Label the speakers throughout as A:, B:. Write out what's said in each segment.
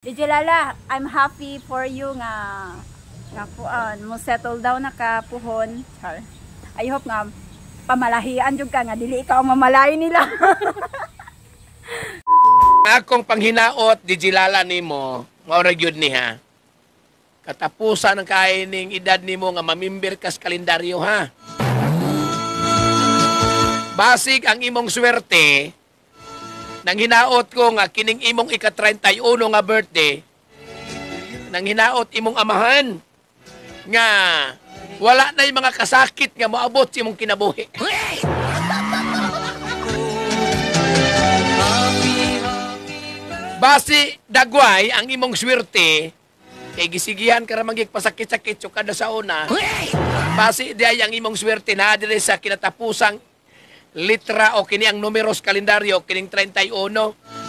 A: DJ Lala, I'm happy for you nga mo settle down na ka puhon. Char. I hope nga pamalahian jud ka nga dili ikaw ang mamalahi nila.
B: Akong panghinaot DJ Lala nimo, mao ra gyud ni ha. Katapusan ng kaining edad nimo nga mamimber kas kalendaryo ha. Basig ang imong swerte. Nang hinaot ko nga kining imong ika-31 nga birthday, nang hinaot imong amahan nga wala na yung mga kasakit nga moabot sa imong kinabuhi. Basi dagway ang imong swerte kay gisigihan ka ra magig pasakit-sakit so kada sa una. Basi diay ang imong swerte na dire sa kinatapusang litra o kini ang numeros kalendaryo kining 31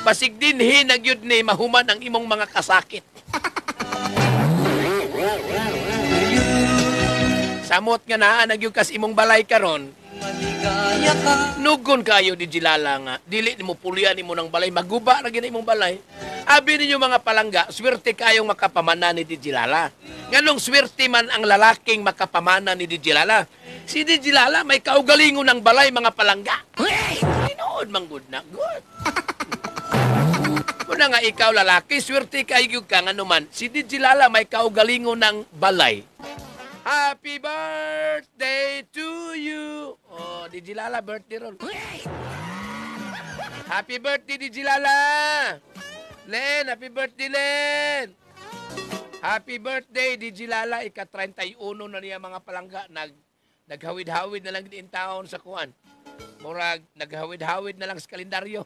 B: pasig dinhi nagyud ni mahuman ang imong mga kasakit. Samot nga naa nagyud kas imong balay karon. Nugon kayo di Lala nga dili nimo pulian nimo ng balay maguba ra gyud imong balay. Abi ninyo mga palangga, swerte kayong makapamana ni DJ Lala. Nganong swerte man ang lalaking makapamana ni DJ Lala. Si DJ Lala may kaugalingon ng balay mga palangga. Tinood mang good na. Good. Kung nga ikaw lalaki, swerte kayo ka nga naman. Si DJ Lala may kaugalingon ng balay. Happy birthday to you. Oh, DJ Lala birthday ron. Happy birthday DJ Lala. Len, happy birthday Len. Happy birthday DJ Lala, ika-31 na niya mga palangga naghawid-hawid na lang din taon sa kuan. Murag naghawid-hawid na lang sa kalendaryo.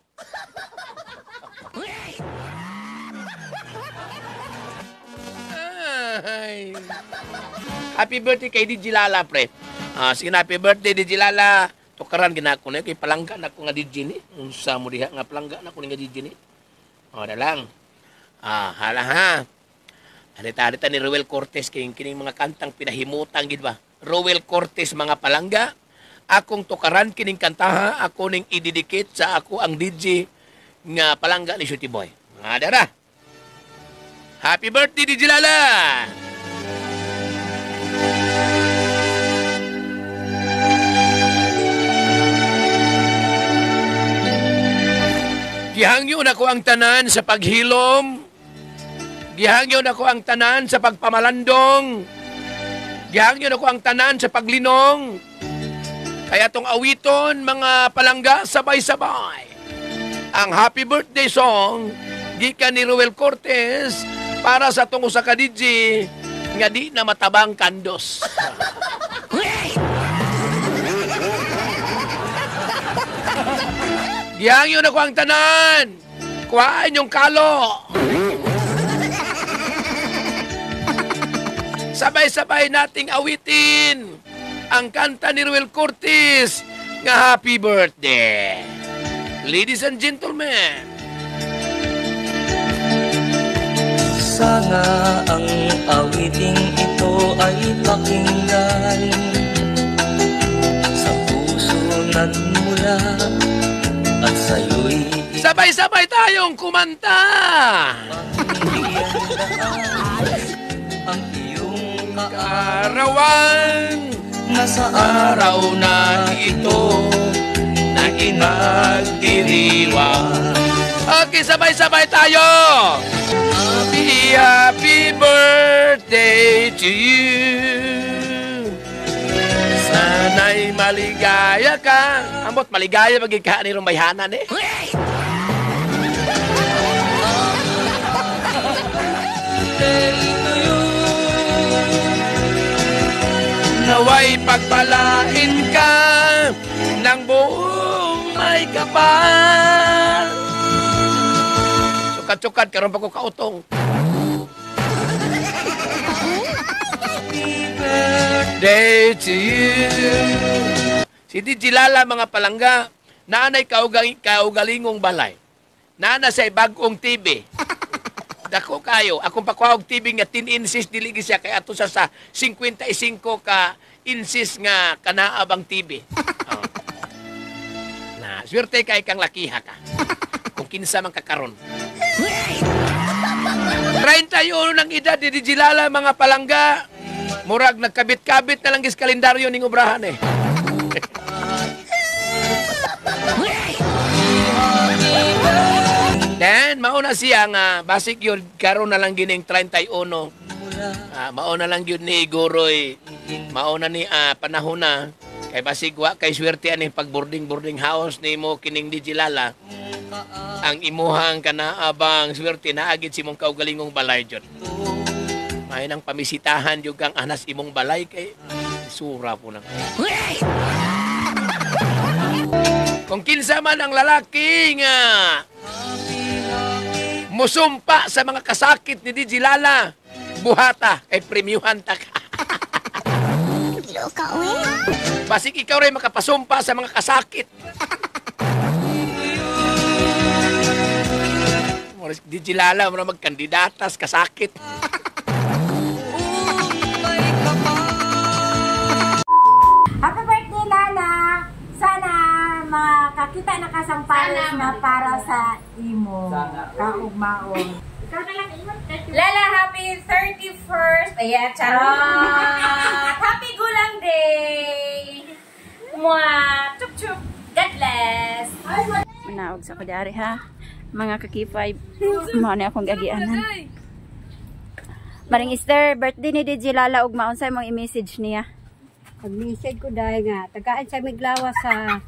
B: Ay. Happy birthday kay DJ Lala, pre. Sige na, happy birthday DJ Lala. Tukaran ginako na kay palangga na ko nga DJ ni. Unsa mo diha nga palangga na ko nga DJ ni. O, na lang. Hala ha. Halita-halita ni Roel Cortez kining mga kantang pinahimutan gid ba? Roel Cortez mga palangga. Akong tukaran kining kantaha, ako ning ididikit sa ako ang DJ nga palangga ni Shooty Boy. Dara. Happy birthday DJ Lala. Gihangyo na ko ang tanan sa paghilom. Gihangyo na ko ang tanan sa pagpamalandong. Gihangyo na ko ang tanan sa paglinong. Kaya tong awiton, mga palangga, sabay-sabay. Ang happy birthday song, gikan ni Roel Cortez, para sa tong usa ka DJ, nga di na matabang kandos. Gihangyo na ko ang tanan. Kuhaan yung kalo. Sabay-sabay nating awitin ang kanta ni Roel Cortez nga happy birthday. Ladies and gentlemen.
C: Sana ang awiting ito ay pakinggan sa puso nagmula at sa'yo'y
B: sabay-sabay tayong kumanta.
C: Ang iyong
B: Kaarawan
C: na sa
B: araw na ito na inagdiriwang. Okay, sabay-sabay tayo. Happy birthday to you. Sana'y maligaya ka. Ambot, maligaya magigka ni Rumayhanan eh. Naway pagpalain ka ng buong may kapal. Sukat-sukat, karoon pa ko kautong. Happy birthday to you. Si DJ Lala mga palangga, nanay kaugalingong balay. Nana say bagong TV. Dako kayo, akong pakuha og TV nga 10 inches dili siya kay ato sa 55 ka inches nga kanaabang TV. Na, swerte kay kang lakiha ka. Kung kinsa man kakaron. 31 ng edad ni DJ Lala, mga palangga. Murag nagkabit-kabit na lang gis kalendaryo ning obrahan eh. Then mauna siya nga basic yun karon na lang gining 31. Mauna lang yun ni Goroy. Mauna ni panahon na kay basig wa kay swerte ani pag boarding house nimo kining DJ Lala. Ang imuhang kana abang swerte na agid si mong kaugalingong balay jud. May nang pamisitahan jud kang anas imong balay kay sura po nang. Kung kinsa man ang lalaki nga musumpa sa mga kasakit ni DJ Lala, buhata kay premiuhan ta ka. Basig ikaw rin makapasumpa sa mga kasakit. DJ Lala, muna magkandidatas, kasakit.
A: Happy birthday, Lala! Sana makakita na ka sang pares na para sa imo. Kaugmaon.
D: Lala, happy 31st! Ayan, charot! Happy Gulang Day! Mwah! Chup chup! God bless!
A: Manaog sa kudari ha. Mga kakipay. Mga na akong gagianan. Maring Esther, birthday ni DJ Lala ug maon sa imong i-message niya.
E: Pag-message ko dahil nga, tagaan sa miglawa sa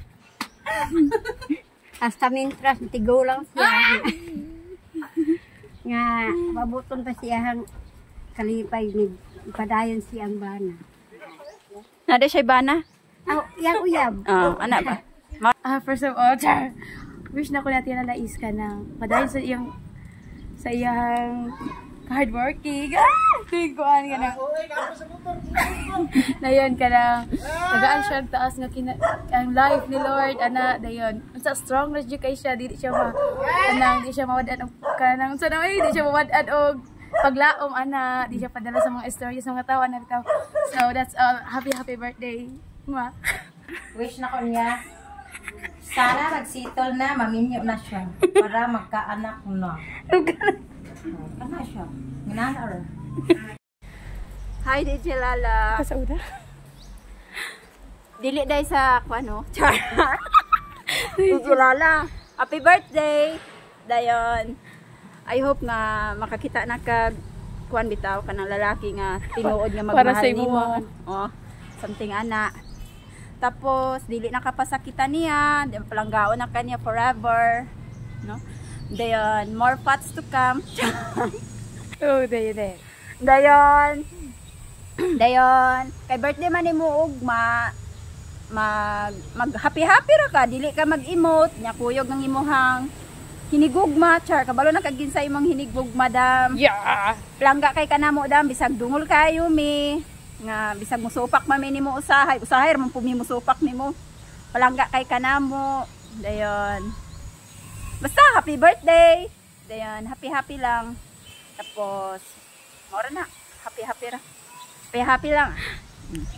E: hasta mintras, tigo lang siya. Nga, mabuton pa siyang kalipay, padayon siyang bana.
A: Nada siya bana?
E: Yang uyab.
A: Anak ba?
D: First of all, char, wish na ko natin na nais ka na padayon sa iyang hardworking. Tingkuan ka na. Dayon ka na. Tagaan siya ang taas nga ang life ni Lord. Ana, dayon. Sa strong na siya kay siya. Di siya di siya mawadad ang kanang sanay. Di siya mawadad og paglaom, ana. Di siya padala sa mga istorya sa mga tao. Ana, bitaw. So, that's all. Happy birthday. Mwah.
F: Wish na ko niya, sana magsitol na, maminyo na siya para magkaanak na. Ano siya? Minanar.
A: Hi, DJ Lala.
D: Kasauda?
A: Dili day sa ano? Char. DJ Lala. Happy birthday. Dayon. I hope nga makakita na ka kuan bitaw kanang lalaki nga tinuod nga magmahal nimo. Oh, something ana. Tapos dili na kapasakitan niya, di palanggaon na kanya forever, no? Dayon, more pots to come.
D: Oh, dayon.
A: Dayon, kay birthday man nimo ugma, mag happy ra ka, dili ka mag-emote, nya kuyog ng imuhang hinigugma, char kabalo na kagin sa imong hinigugma dam.
D: Yeah.
A: Plangga kay kanamo dam bisag dungol kayo mi. Nga bisag musupak man nimo usahay man pumi musupak nimo. Palangga kay kanamo. Dayon. Basta happy birthday. Dayon, happy lang. Tapos mora na, happy lang.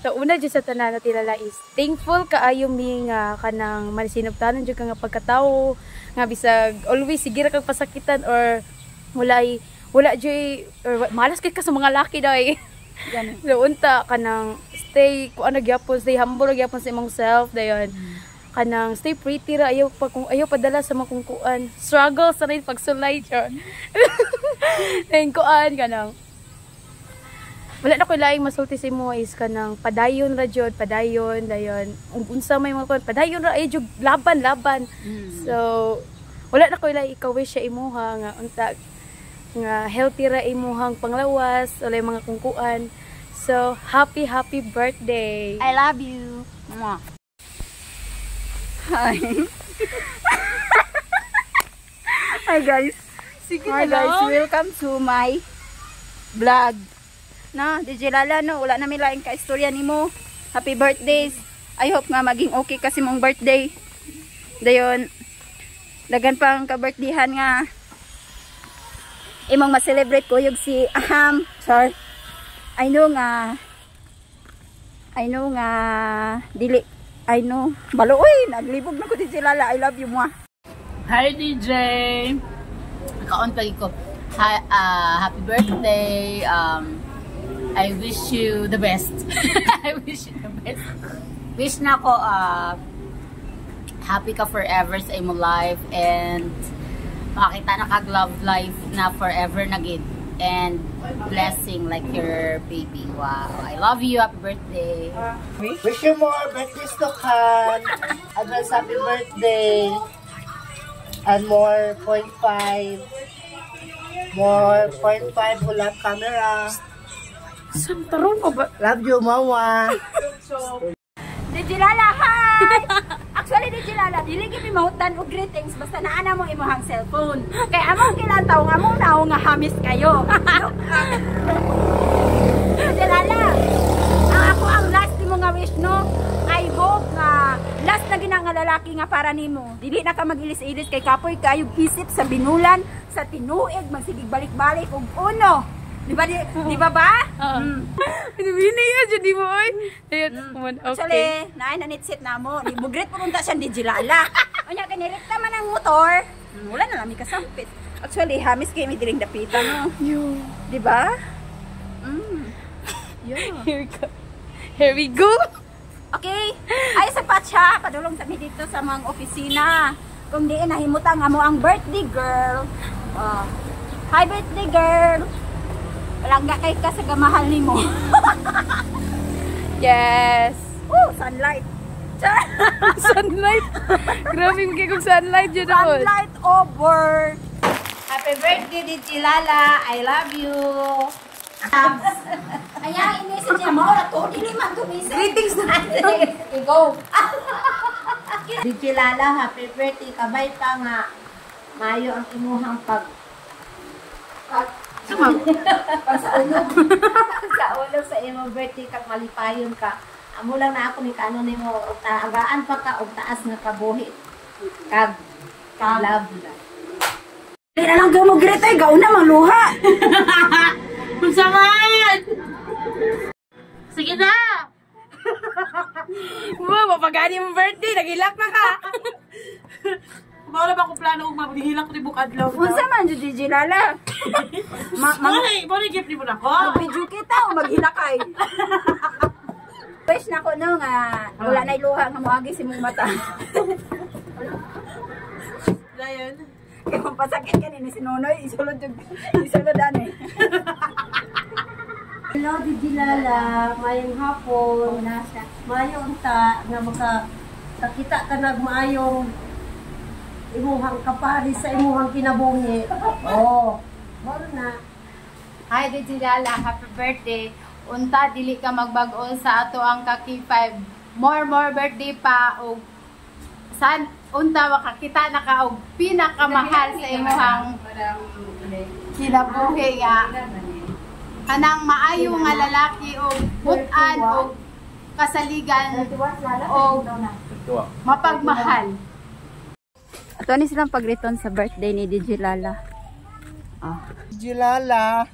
D: So una jud sa tanan na tilala is thankful kaayo mi nga kanang malisinobtanon jud ka nga pagkatawo nga bisag always sige ra kag pasakitan or wala jud or malas kay ka sa mga laki daw.
A: Ganun.
D: So unta kanang stay stay humble gyapon sa imong self dayon. Kanang stay pretty ra ayaw padala sa mga kungkuan. Struggle sa rin pagsulay yon. Dayon kuan kanang wala na ko laing masulti sa imo is kanang padayon ra jud, dayon unsa may mga padayon ra ay jud laban. So wala na ko laing ikaw-wish sa imuha nga unta nga healthy ra imuhang panglawas ulay mga kungkuan. So happy birthday.
A: I love you. Mwah. Hi. Hi guys.
D: Sige
A: Hi guys, welcome to my vlog. Na, DJ Lala no, wala na mi laing ka istorya nimo. Happy birthdays. I hope nga maging okay kasi mong birthday. Dayon dagan pang ka-birthdayhan nga imong ma-celebrate ko yung si sorry. I know balo oy naglibog na ko DJ Lala. I love you mo.
G: Hi DJ. Kaon pagi ko. Hi, happy birthday. I wish you the best. I wish you the best. Wish na ko happy ka forever sa imo life and makita na kag love life na forever na gid and blessing like your baby. Wow, I love you. Happy birthday.
H: Wish you more birthdays to come. Advance happy birthday. And more 0.5. More 0.5 full-up camera.
D: Santaron ko ba?
H: Love you, Mama.
A: Digilala, hi! Actually, Digilala, dili kami mahutan og greetings basta naana mo imuhang cellphone. Kay among kilantaw nga mo na nga hamis kayo. Digilala, ako ang last nimo nga wish, no? I hope nga last na gina nga lalaki nga para nimo. Dili na ka mag-ilis-ilis kay kapoy kayo isip sa binulan, sa tinuig, magsigig balik-balik og uno. Di ba ba?
D: Bini ya jadi mo oy.
A: Actually, naay nanitsit na mo. Di bugrit po nunta siya Digilala. Unya kanirekta man ang motor. Wala na lami kasampit. Actually, hamis kay mi diring dapitan no. Di ba?
D: Here we go.
A: Okay. Ay sapat siya padulong sa mi dito sa mga opisina. Kung diin nahimutan nga mo ang birthday girl. Hi birthday girl. Palangga kay ka sa gamahal nimo.
D: Yes.
A: Sunlight.
D: Sunlight. Grabe mo kay kong sunlight yun ako.
A: Sunlight over.
F: Happy birthday, Digilala. I love you.
A: Ayan, inisip niya mo na to. Dili man tumisip.
F: Greetings na.
A: Go.
F: Digilala, happy birthday. Kabay pa nga. Mayo ang imuhang pag sa ulog sa imong birthday kag malipayon ka. Amo lang na ako ni kano nimo agaan pa ka og taas nga kabuhi. Kag love la.
A: Dili na lang mo gritay gaw na maluha.
D: Kunsaman! Sige na! Wow, mapagani mong birthday, nagilak na ka! Bawala ba akong plano kung maghihilak ko ni Bukadlaw?
A: Unsa man jud Digilala?
D: Bawala gift ni mo na ko?
A: Video kita o maghilakay. Wish na ko no nga wala na iluha nga moagi si mong mata.
D: Dayon.
A: Kaya pasakit ka ni Sinonoy, isulod ani.
F: Hello Digilala, mayong hapon. Mayong ta nga makakita ka nagmaayong imuhang kapari sa imuhang kinabuhi. Moro na.
G: Hi Digilala, happy birthday. Unta dili ka magbag-o sa ato ang Kaki 5. More birthday pa og san unta makakita na ka og pinakamahal sa imuhang kinabuhi nga. Kanang maayo nga lalaki og butan og kasaligan og mapagmahal.
A: Ato ni silang pagriton sa birthday ni Digilala.
H: Digilala.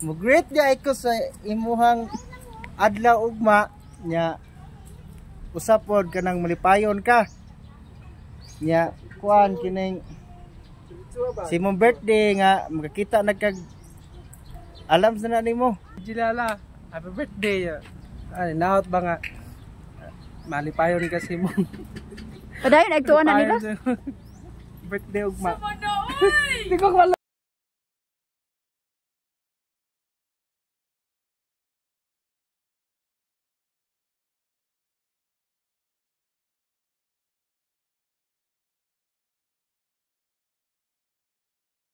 H: Mugreet ga ko sa imuhang adlaw ugma nya usapod kanang malipayon ka. Nya kuan kining si mong birthday nga makakita nagkag alam sa na nimo.
I: Digilala, happy birthday. Ay, naot ba nga malipayon kasi mo.
A: Padayon nagtuon na nila.
I: Birthday ugma.
D: Sama na, oy!